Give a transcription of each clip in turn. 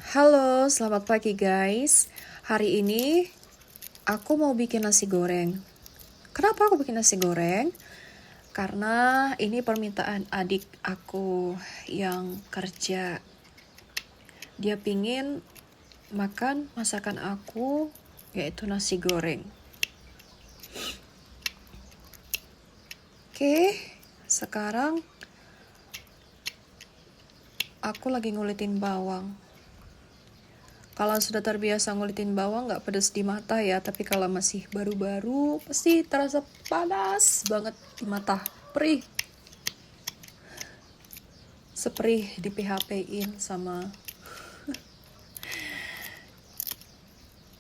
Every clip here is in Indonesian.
Halo, selamat pagi guys. Hari ini aku mau bikin nasi goreng. Kenapa aku bikin nasi goreng? Karena ini permintaan adik aku yang kerja. Dia pingin makan masakan aku, yaitu nasi goreng. Oke, sekarang aku lagi ngulitin bawang. Kalau sudah terbiasa ngulitin bawang nggak pedas di mata ya, tapi kalau masih baru-baru pasti terasa panas banget di mata, perih. Seperih di PHP-in sama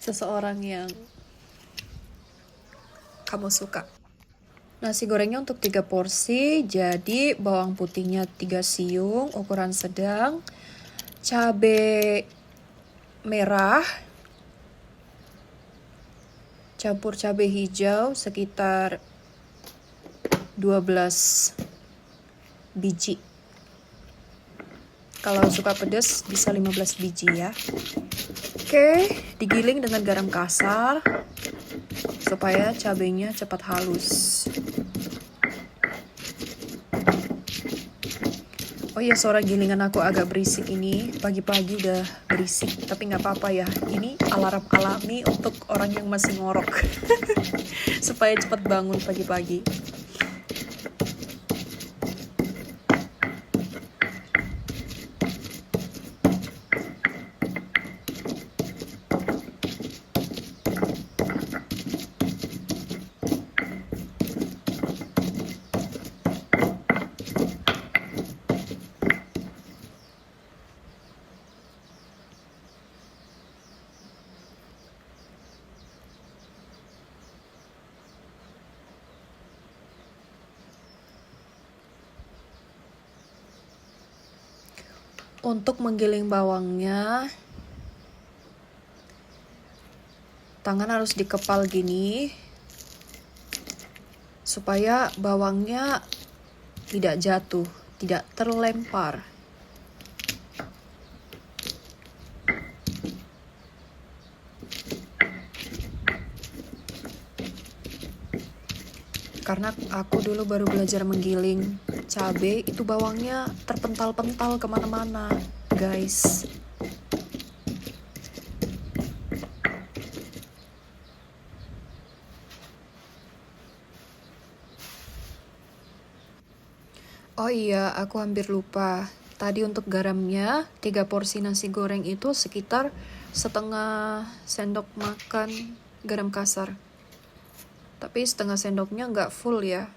seseorang yang kamu suka. Nasi gorengnya untuk 3 porsi, jadi bawang putihnya 3 siung, ukuran sedang, cabai merah, campur cabai hijau sekitar 12 biji. Kalau suka pedas bisa 15 biji ya. Oke, digiling dengan garam kasar supaya cabainya cepat halus. Oh iya, suara gilingan aku agak berisik ini. Pagi-pagi udah berisik, tapi nggak apa-apa ya. Ini alarm alami untuk orang yang masih ngorok. Supaya cepat bangun pagi-pagi. Untuk menggiling bawangnya, tangan harus dikepal gini supaya bawangnya tidak jatuh, tidak terlempar. Karena aku dulu baru belajar menggiling cabai, itu bawangnya terpental-pental kemana-mana, guys. Oh iya, aku hampir lupa. Tadi untuk garamnya, 3 porsi nasi goreng itu sekitar setengah sendok makan garam kasar. Tapi setengah sendoknya nggak full ya.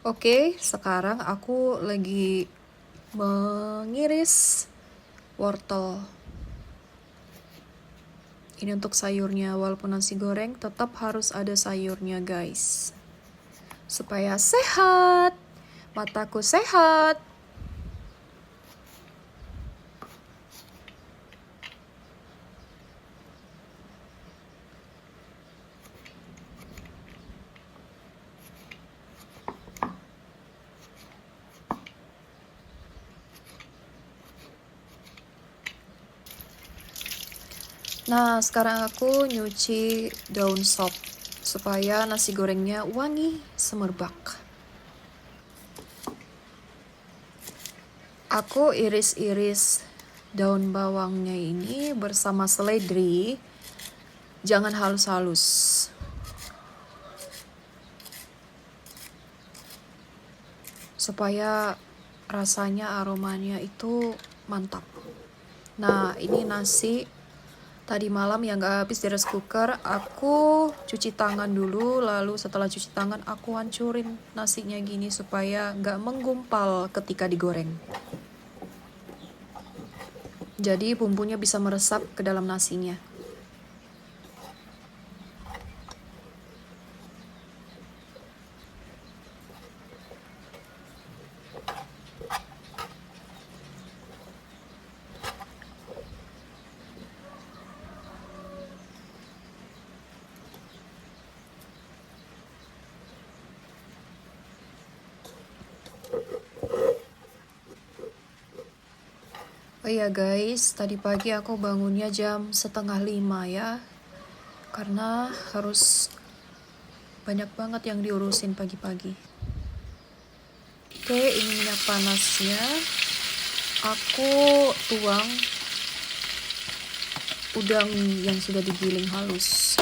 Oke, sekarang aku lagi mengiris wortel. Ini untuk sayurnya, walaupun nasi goreng tetap harus ada sayurnya guys. Supaya sehat, mataku sehat. Nah, sekarang aku nyuci daun sop supaya nasi gorengnya wangi semerbak. Aku iris-iris daun bawangnya ini bersama seledri. Jangan halus-halus. Supaya rasanya, aromanya itu mantap. Nah, ini nasi tadi malam yang gak habis di rice cooker, aku cuci tangan dulu, lalu setelah cuci tangan aku hancurin nasinya gini supaya gak menggumpal ketika digoreng. Jadi bumbunya bisa meresap ke dalam nasinya. Oh iya guys, tadi pagi aku bangunnya jam 4:30 ya. Karena harus banyak banget yang diurusin pagi-pagi. Oke, ini minyak panasnya. Aku tuang udang yang sudah digiling halus.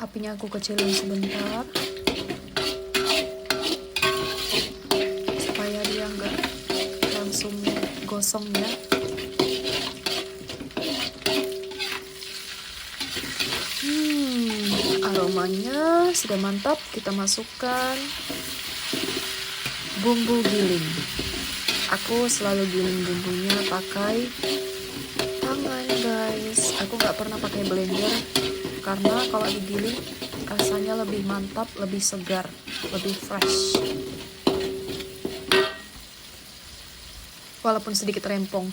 Apinya aku kecilin sebentar supaya dia nggak langsung gosong ya. Aromanya sudah mantap. Kita masukkan bumbu giling. Aku selalu giling bumbunya pakai tangan guys. Aku nggak pernah pakai blender karena kalau digiling rasanya lebih mantap, lebih segar, lebih fresh. Walaupun sedikit rempong.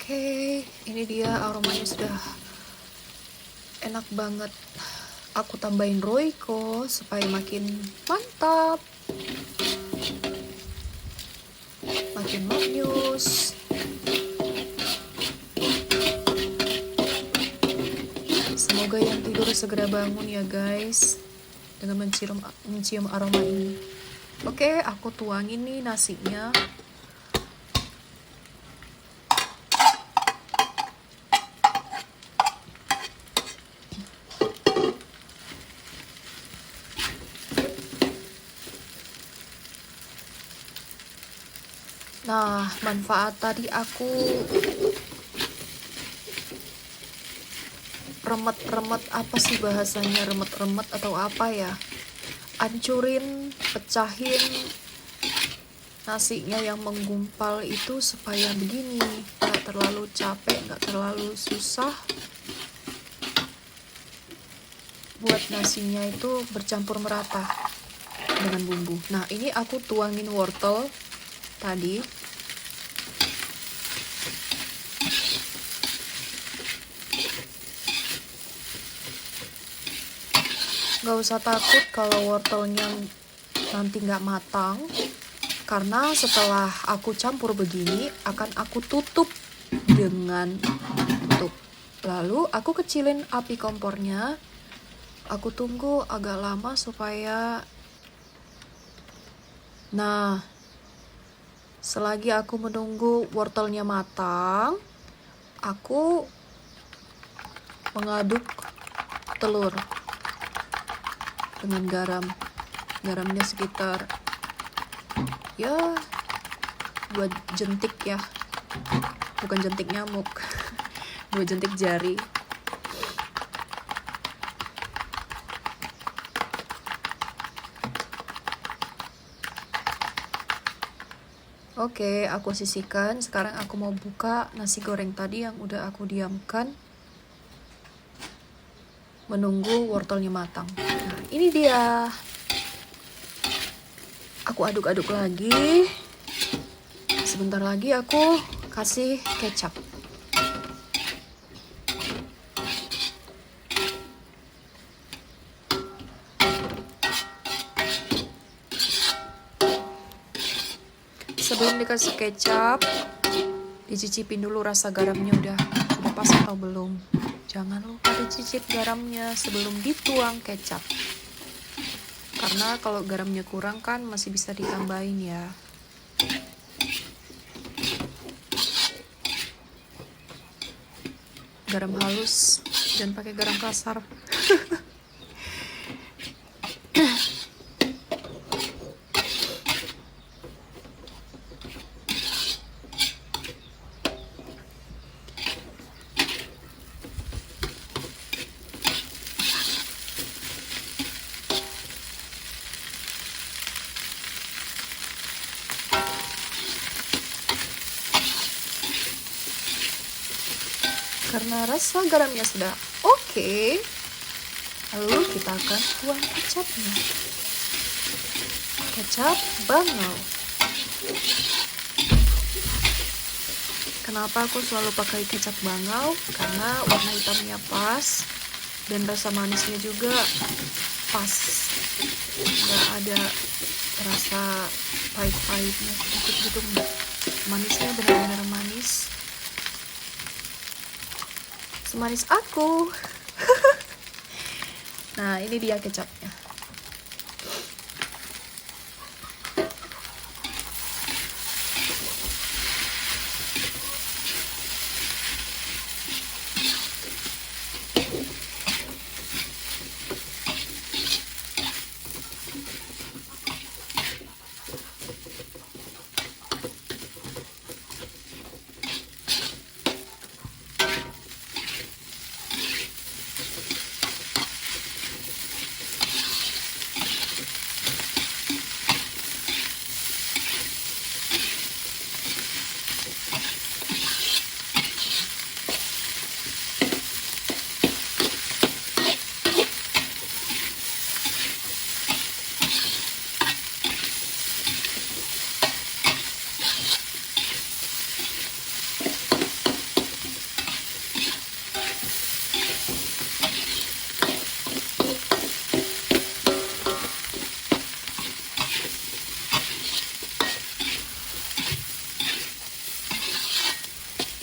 Oke, ini dia aromanya sudah enak banget. Aku tambahin Royco supaya makin mantap, makin manis. Semoga yang tidur segera bangun ya guys, dengan mencium aroma ini. Oke, aku tuangin nih nasinya. Nah, manfaat tadi aku remet-remet, apa sih bahasanya, remet-remet atau apa ya, hancurin, pecahin nasinya yang menggumpal itu supaya begini, gak terlalu capek, gak terlalu susah buat nasinya itu bercampur merata dengan bumbu. Nah, ini aku tuangin wortel tadi. Gak usah takut kalau wortelnya nanti gak matang, karena setelah aku campur begini akan aku tutup dengan tutup. Lalu aku kecilin api kompornya, aku tunggu agak lama supaya, nah, selagi aku menunggu wortelnya matang, aku mengaduk telur dengan garam. Garamnya sekitar ya 2 jentik ya, bukan jentik nyamuk. 2 jentik jari. Oke, aku sisihkan. Sekarang aku mau buka nasi goreng tadi yang udah aku diamkan, menunggu wortelnya matang. Nah, ini dia. Aku aduk-aduk lagi. Sebentar lagi aku kasih kecap. Sebelum dikasih kecap, dicicipin dulu rasa garamnya udah pas atau belum. Jangan lupa dicicip garamnya sebelum dituang kecap. Karena kalau garamnya kurang kan masih bisa ditambahin ya. Garam halus, jangan pakai garam kasar. karena rasa garamnya sudah oke. Lalu kita akan tuang kecapnya. Kecap bangau. Kenapa aku selalu pakai kecap bangau? Karena warna hitamnya pas dan rasa manisnya juga pas. Nggak ada rasa pahit-pahitnya sedikit gitu, enggak. Manisnya benar-benar manis. Semanis aku. Nah, ini dia kecapnya.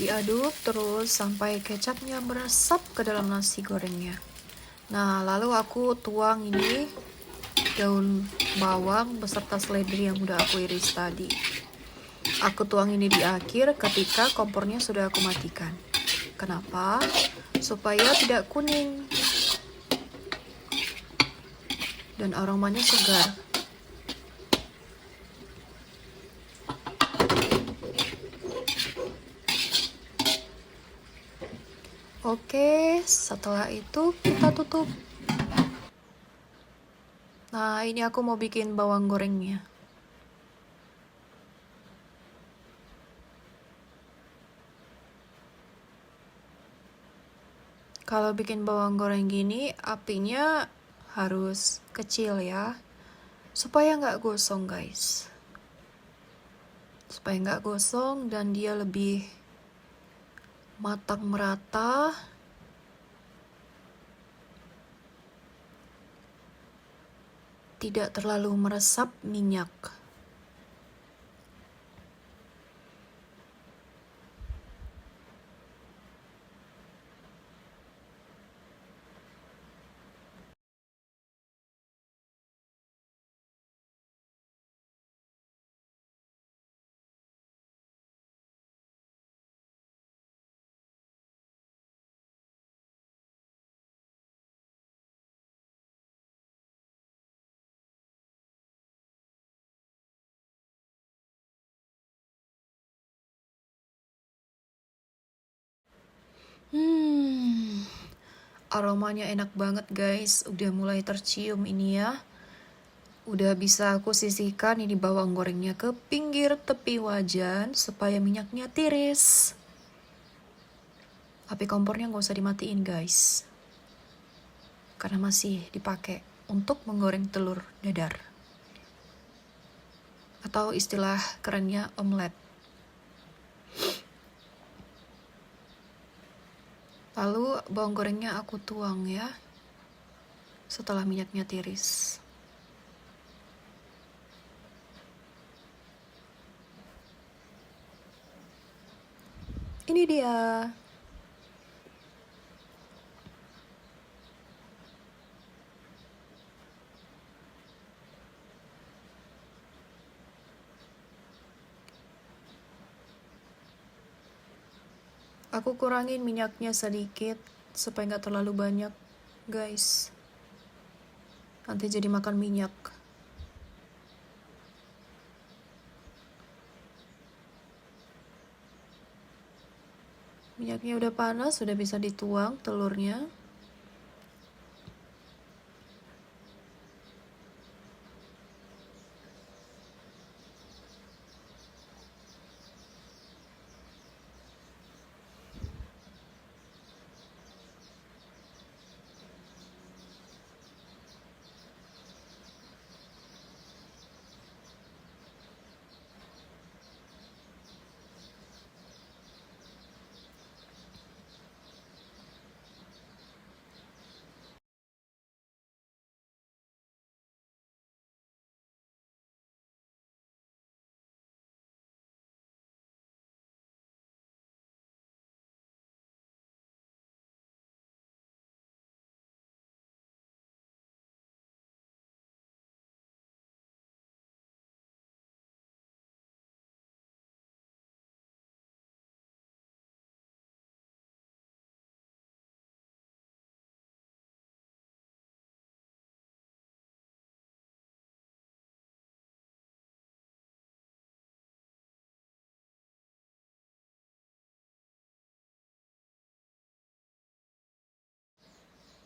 Diaduk terus sampai kecapnya meresap ke dalam nasi gorengnya. Nah, lalu aku tuang ini daun bawang beserta seledri yang udah aku iris tadi. Aku tuang ini di akhir ketika kompornya sudah aku matikan. Kenapa? Supaya tidak kuning dan aromanya segar. Oke, setelah itu kita tutup. Nah, ini aku mau bikin bawang gorengnya. Kalau bikin bawang goreng gini, apinya harus kecil ya. Supaya nggak gosong, guys. Supaya nggak gosong dan dia lebih matang merata. Tidak terlalu meresap minyak. Aromanya enak banget, guys. Udah mulai tercium ini ya. Udah bisa aku sisihkan ini bawang gorengnya ke pinggir tepi wajan supaya minyaknya tiris. Api kompornya nggak usah dimatiin, guys. Karena masih dipakai untuk menggoreng telur dadar. Atau istilah kerennya omelet. Lalu bawang gorengnya aku tuang ya. Setelah minyaknya tiris. Ini dia. Aku kurangin minyaknya sedikit supaya nggak terlalu banyak, guys. Nanti jadi makan minyak. Minyaknya udah panas, sudah bisa dituang telurnya.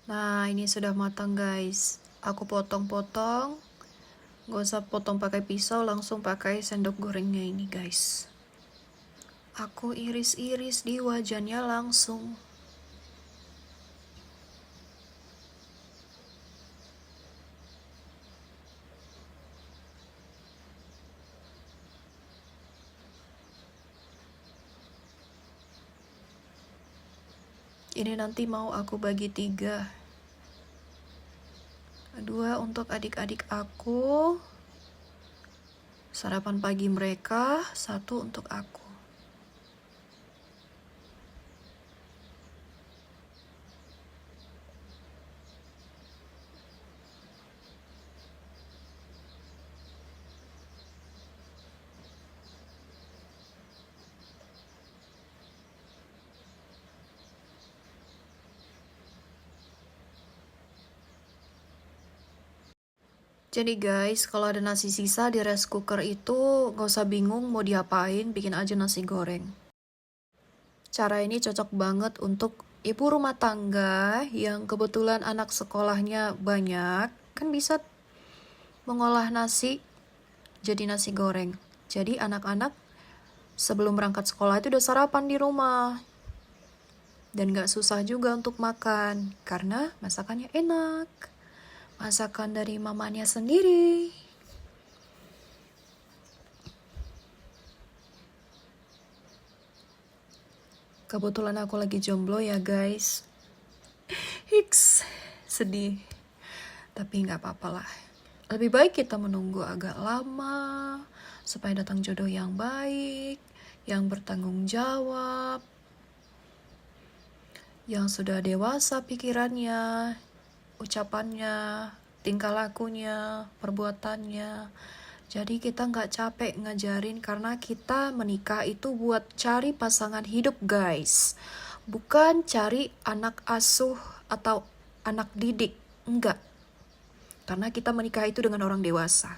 Nah, ini sudah matang guys. Aku potong-potong. Gak usah potong pakai pisau, langsung pakai sendok gorengnya ini guys. Aku iris-iris di wajannya langsung. Ini nanti mau aku bagi 3. 2 untuk adik-adik aku. Sarapan pagi mereka, 1 untuk aku. Jadi guys, kalau ada nasi sisa di rice cooker itu gak usah bingung mau diapain, bikin aja nasi goreng. Cara ini cocok banget untuk ibu rumah tangga yang kebetulan anak sekolahnya banyak, kan bisa mengolah nasi jadi nasi goreng. Jadi anak-anak sebelum berangkat sekolah itu udah sarapan di rumah. Dan gak susah juga untuk makan, karena masakannya enak. Masakan dari mamanya sendiri. Kebetulan aku lagi jomblo ya guys. Hiks, sedih. Tapi gak apa-apa lah. Lebih baik kita menunggu agak lama, supaya datang jodoh yang baik, yang bertanggung jawab, yang sudah dewasa pikirannya, ucapannya, tingkah lakunya, perbuatannya. Jadi kita nggak capek ngajarin karena kita menikah itu buat cari pasangan hidup guys. Bukan cari anak asuh atau anak didik. Enggak. Karena kita menikah itu dengan orang dewasa.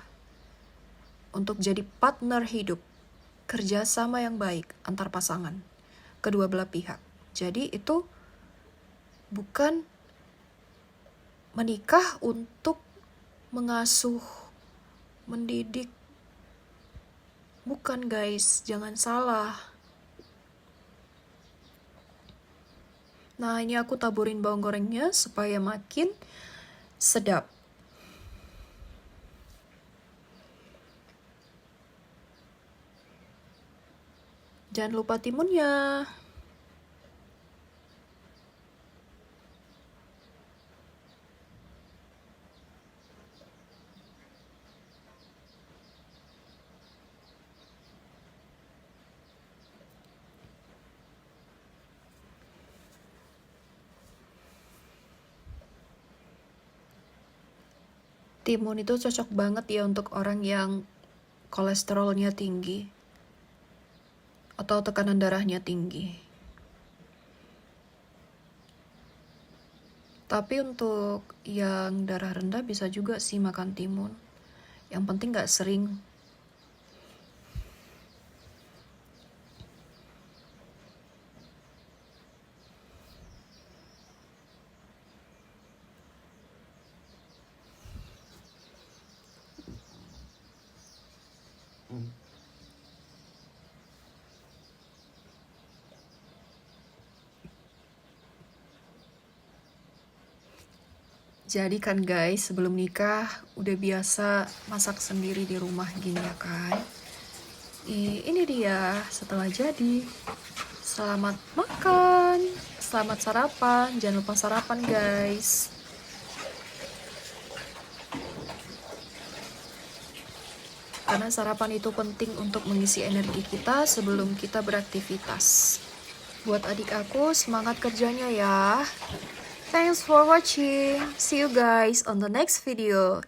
Untuk jadi partner hidup. Kerjasama yang baik antar pasangan. Kedua belah pihak. Jadi itu bukan menikah untuk mengasuh, mendidik. Bukan guys, jangan salah. Nah, ini aku taburin bawang gorengnya supaya makin sedap. Jangan lupa timunnya. Timun itu cocok banget ya untuk orang yang kolesterolnya tinggi atau tekanan darahnya tinggi. Tapi untuk yang darah rendah bisa juga sih makan timun. Yang penting gak sering. Jadi kan guys, sebelum nikah udah biasa masak sendiri di rumah gini ya kan. Ini dia setelah jadi. Selamat makan, selamat sarapan, jangan lupa sarapan guys. Karena sarapan itu penting untuk mengisi energi kita sebelum kita beraktivitas. Buat adik aku, semangat kerjanya ya. Thanks for watching. See you guys on the next video.